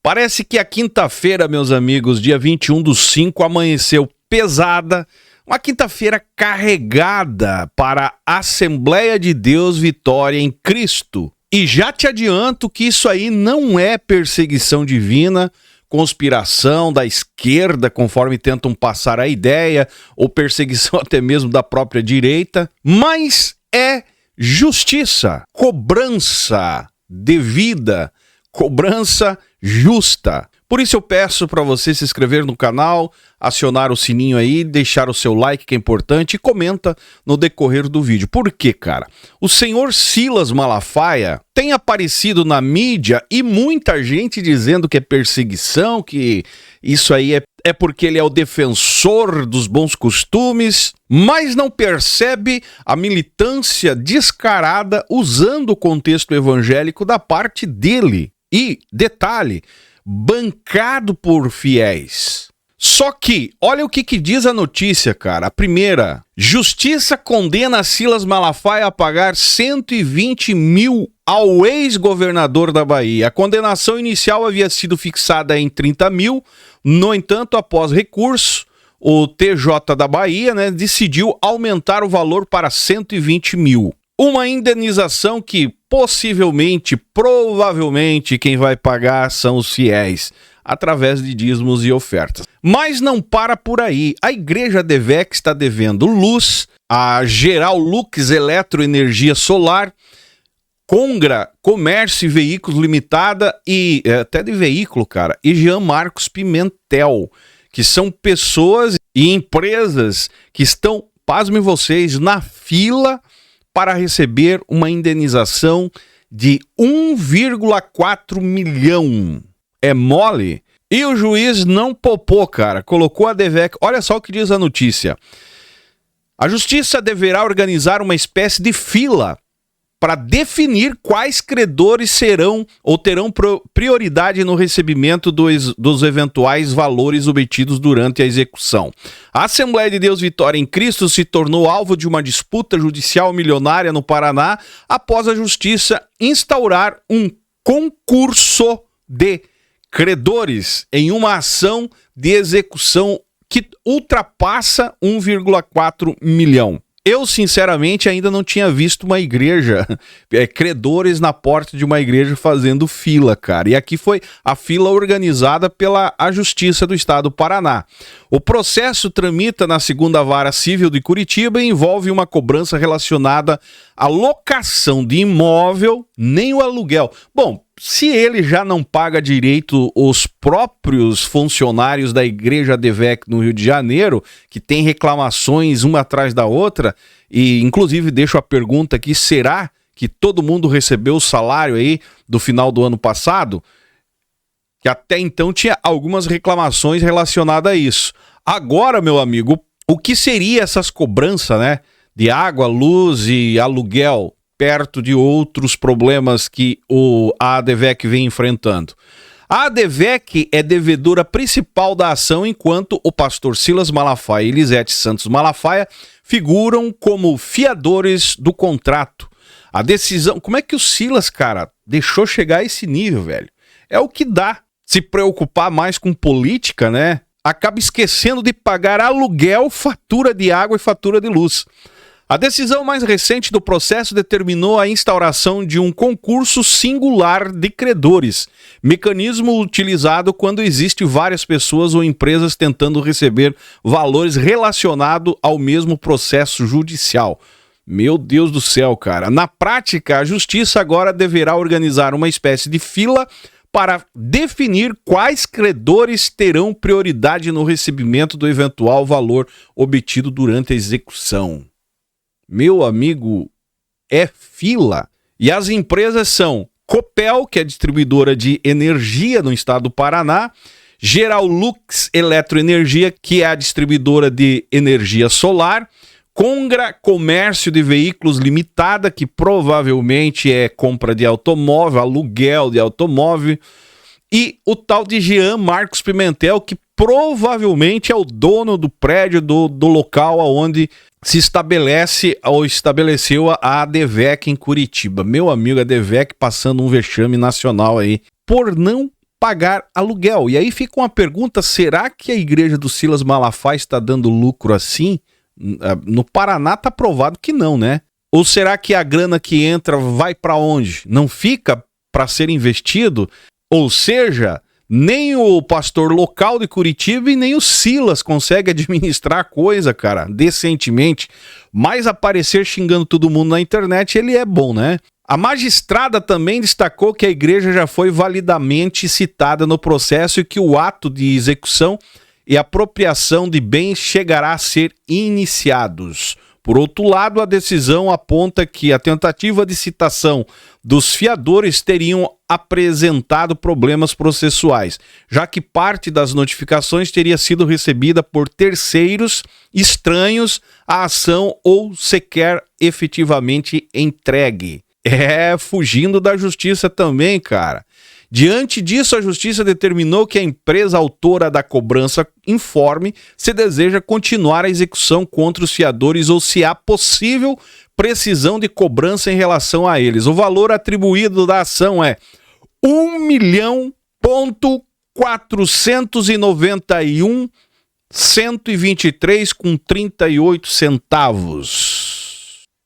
Parece que a quinta-feira, meus amigos, dia 21/5, amanheceu pesada. Uma quinta-feira carregada para a Assembleia de Deus Vitória em Cristo. E já te adianto que isso aí não é perseguição divina, conspiração da esquerda, conforme tentam passar a ideia, ou perseguição até mesmo da própria direita, mas é justiça, cobrança devida, cobrança justa. Por isso eu peço para você se inscrever no canal, acionar o sininho aí, deixar o seu like que é importante e comenta no decorrer do vídeo. Por quê, cara? O senhor Silas Malafaia tem aparecido na mídia e muita gente dizendo que é perseguição, que isso aí é porque ele é o defensor dos bons costumes, mas não percebe a militância descarada usando o contexto evangélico da parte dele. E, detalhe, bancado por fiéis. Só que, olha o que diz a notícia, cara. A primeira, justiça condena Silas Malafaia a pagar 120 mil ao ex-governador da Bahia. A condenação inicial havia sido fixada em 30 mil, no entanto, após recurso, o TJ da Bahia, decidiu aumentar o valor para 120 mil. Uma indenização que possivelmente, provavelmente, quem vai pagar são os fiéis, através de dízimos e ofertas. Mas não para por aí. A Igreja ADVEC está devendo luz, a Geral Lux Eletroenergia Solar, Congra Comércio e Veículos Limitada e até de veículo, cara, e Jean Marcos Pimentel, que são pessoas e empresas que estão, pasmem vocês, na fila para receber uma indenização de 1,4 milhão. É mole? E o juiz não poupou, cara. Colocou a ADVEC. Olha só o que diz a notícia. A justiça deverá organizar uma espécie de fila para definir quais credores serão ou terão prioridade no recebimento dos eventuais valores obtidos durante a execução. A Assembleia de Deus Vitória em Cristo se tornou alvo de uma disputa judicial milionária no Paraná após a justiça instaurar um concurso de credores em uma ação de execução que ultrapassa 1,4 milhão. Eu, sinceramente, ainda não tinha visto uma igreja, credores na porta de uma igreja fazendo fila, cara. E aqui foi a fila organizada pela Justiça do Estado do Paraná. O processo tramita na 2ª Vara Civil de Curitiba e envolve uma cobrança relacionada à locação de imóvel, nem o aluguel. Bom, se ele já não paga direito os próprios funcionários da Igreja ADVEC no Rio de Janeiro, que tem reclamações uma atrás da outra, e inclusive deixo a pergunta aqui, será que todo mundo recebeu o salário aí do final do ano passado? Que até então tinha algumas reclamações relacionadas a isso. Agora, meu amigo, o que seria essas cobranças, de água, luz e aluguel, perto de outros problemas que a ADVEC vem enfrentando? A ADVEC é devedora principal da ação, enquanto o pastor Silas Malafaia e Elisete Santos Malafaia figuram como fiadores do contrato. A decisão... Como é que o Silas, cara, deixou chegar a esse nível, velho? É o que dá. Se preocupar mais com política, acaba esquecendo de pagar aluguel, fatura de água e fatura de luz. A decisão mais recente do processo determinou a instauração de um concurso singular de credores, mecanismo utilizado quando existe várias pessoas ou empresas tentando receber valores relacionados ao mesmo processo judicial. Meu Deus do céu, cara. Na prática, a justiça agora deverá organizar uma espécie de fila para definir quais credores terão prioridade no recebimento do eventual valor obtido durante a execução. Meu amigo, é fila. E as empresas são Copel, que é distribuidora de energia no estado do Paraná, Geral Lux Eletroenergia, que é a distribuidora de energia solar, Congra Comércio de Veículos Limitada, que provavelmente é compra de automóvel, aluguel de automóvel, e o tal de Jean Marcos Pimentel, que provavelmente é o dono do prédio do local onde se estabelece ou estabeleceu a ADVEC em Curitiba. Meu amigo, a ADVEC passando um vexame nacional aí por não pagar aluguel. E aí fica uma pergunta, será que a igreja do Silas Malafaia está dando lucro assim? No Paraná tá provado que não, né? Ou será que a grana que entra vai para onde? Não fica para ser investido? Ou seja, nem o pastor local de Curitiba e nem o Silas consegue administrar a coisa, cara, decentemente. Mas aparecer xingando todo mundo na internet, ele é bom, né? A magistrada também destacou que a igreja já foi validamente citada no processo e que o ato de execução e apropriação de bens chegará a ser iniciados. Por outro lado, a decisão aponta que a tentativa de citação dos fiadores teriam apresentado problemas processuais, já que parte das notificações teria sido recebida por terceiros estranhos à ação ou sequer efetivamente entregue. Fugindo da justiça também, cara. Diante disso, a justiça determinou que a empresa autora da cobrança informe se deseja continuar a execução contra os fiadores ou se há possível precisão de cobrança em relação a eles. O valor atribuído da ação é R$1.491.123,38.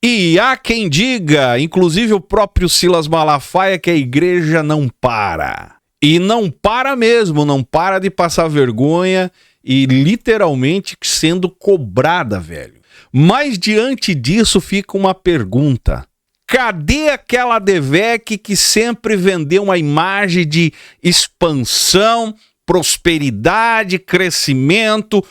E há quem diga, inclusive o próprio Silas Malafaia, que a igreja não para. E não para mesmo, não para de passar vergonha e literalmente sendo cobrada, velho. Mas diante disso fica uma pergunta. Cadê aquela ADVEC que sempre vendeu uma imagem de expansão, prosperidade, crescimento,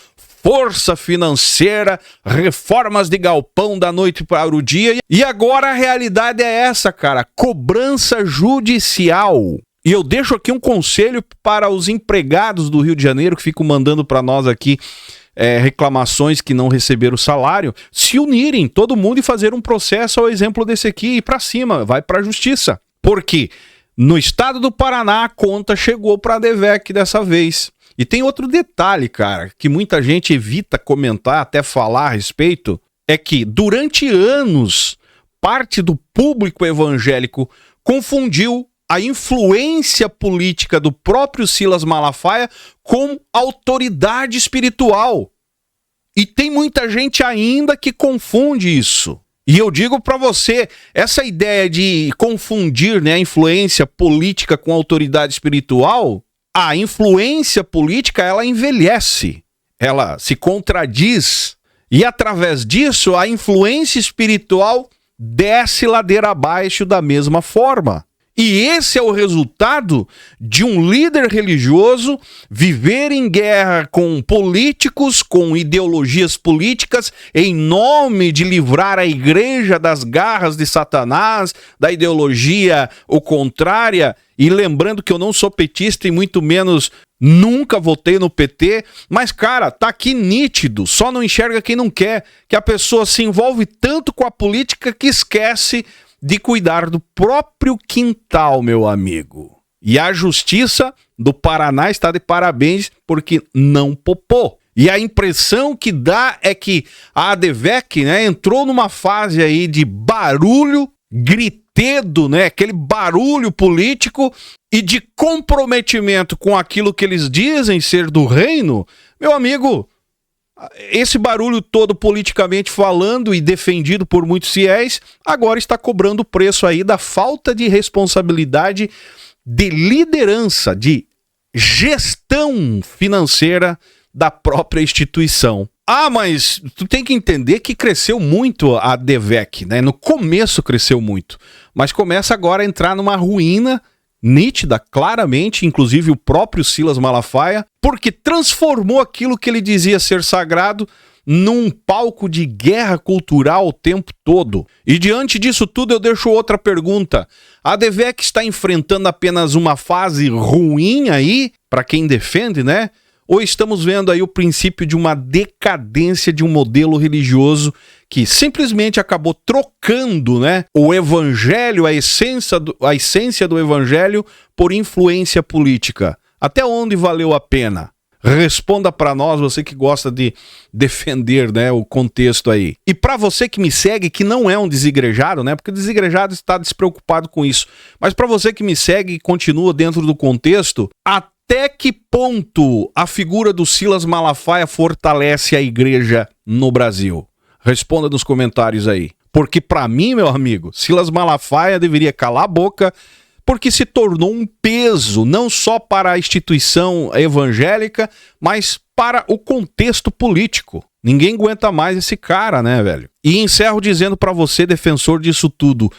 força financeira, reformas de galpão da noite para o dia? E agora a realidade é essa, cara, cobrança judicial. E eu deixo aqui um conselho para os empregados do Rio de Janeiro que ficam mandando para nós aqui reclamações que não receberam salário, se unirem, todo mundo, e fazer um processo ao exemplo desse aqui e ir para cima, vai para a justiça. Porque no estado do Paraná a conta chegou para a ADVEC dessa vez. E tem outro detalhe, cara, que muita gente evita comentar, até falar a respeito, é que durante anos, parte do público evangélico confundiu a influência política do próprio Silas Malafaia com autoridade espiritual. E tem muita gente ainda que confunde isso. E eu digo para você, essa ideia de confundir, né, a influência política com autoridade espiritual, a influência política, ela envelhece, ela se contradiz, e através disso a influência espiritual desce ladeira abaixo da mesma forma. E esse é o resultado de um líder religioso viver em guerra com políticos, com ideologias políticas, em nome de livrar a igreja das garras de Satanás, da ideologia o contrária. E lembrando que eu não sou petista e muito menos nunca votei no PT, mas, cara, tá aqui nítido, só não enxerga quem não quer, que a pessoa se envolve tanto com a política que esquece de cuidar do próprio quintal, meu amigo. E a justiça do Paraná está de parabéns porque não popou. E a impressão que dá é que a ADVEC, né, entrou numa fase aí de barulho, gritedo, né, aquele barulho político e de comprometimento com aquilo que eles dizem ser do reino. Meu amigo, esse barulho todo politicamente falando e defendido por muitos fiéis, agora está cobrando o preço aí da falta de responsabilidade de liderança, de gestão financeira da própria instituição. Ah, mas tu tem que entender que cresceu muito a ADVEC, né? No começo cresceu muito, mas começa agora a entrar numa ruína nítida, claramente, inclusive o próprio Silas Malafaia, porque transformou aquilo que ele dizia ser sagrado num palco de guerra cultural o tempo todo. E diante disso tudo eu deixo outra pergunta. A ADVEC está enfrentando apenas uma fase ruim aí, para quem defende, né? Ou estamos vendo aí o princípio de uma decadência de um modelo religioso que simplesmente acabou trocando, né, o evangelho, a essência do evangelho por influência política? Até onde valeu a pena? Responda para nós, você que gosta de defender, né, o contexto aí. E para você que me segue, que não é um desigrejado, né, porque o desigrejado está despreocupado com isso, mas para você que me segue e continua dentro do contexto, até que ponto a figura do Silas Malafaia fortalece a igreja no Brasil? Responda nos comentários aí. Porque para mim, meu amigo, Silas Malafaia deveria calar a boca, porque se tornou um peso não só para a instituição evangélica, mas para o contexto político. Ninguém aguenta mais esse cara, né, velho? E encerro dizendo para você, defensor disso tudo,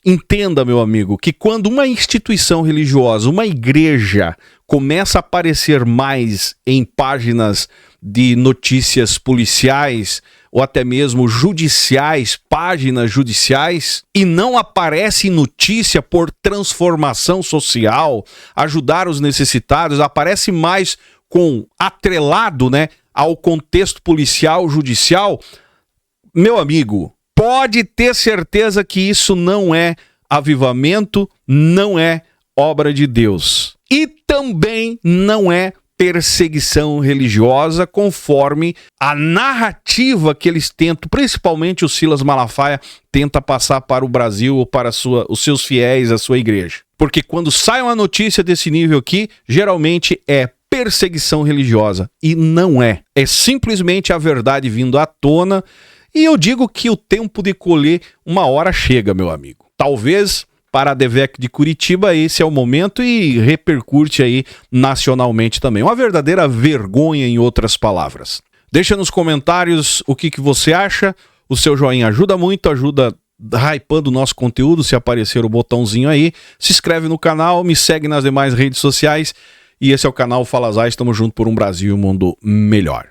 entenda, meu amigo, que quando uma instituição religiosa, uma igreja, começa a aparecer mais em páginas de notícias policiais ou até mesmo judiciais, páginas judiciais, e não aparece notícia por transformação social, ajudar os necessitados, aparece mais com atrelado, né, ao contexto policial, judicial, meu amigo, pode ter certeza que isso não é avivamento, não é obra de Deus. E também não é perseguição religiosa, conforme a narrativa que eles tentam, principalmente o Silas Malafaia, tenta passar para o Brasil ou para os seus fiéis, a sua igreja. Porque quando sai uma notícia desse nível aqui, geralmente é perseguição religiosa. E não é. É simplesmente a verdade vindo à tona. E eu digo que o tempo de colher uma hora chega, meu amigo. Talvez para a DEVEC de Curitiba esse é o momento e repercute aí nacionalmente também. Uma verdadeira vergonha, em outras palavras. Deixa nos comentários o que você acha. O seu joinha ajuda muito, ajuda hypando o nosso conteúdo, se aparecer o botãozinho aí. Se inscreve no canal, me segue nas demais redes sociais. E esse é o canal Fala Zay, estamos juntos por um Brasil e um mundo melhor.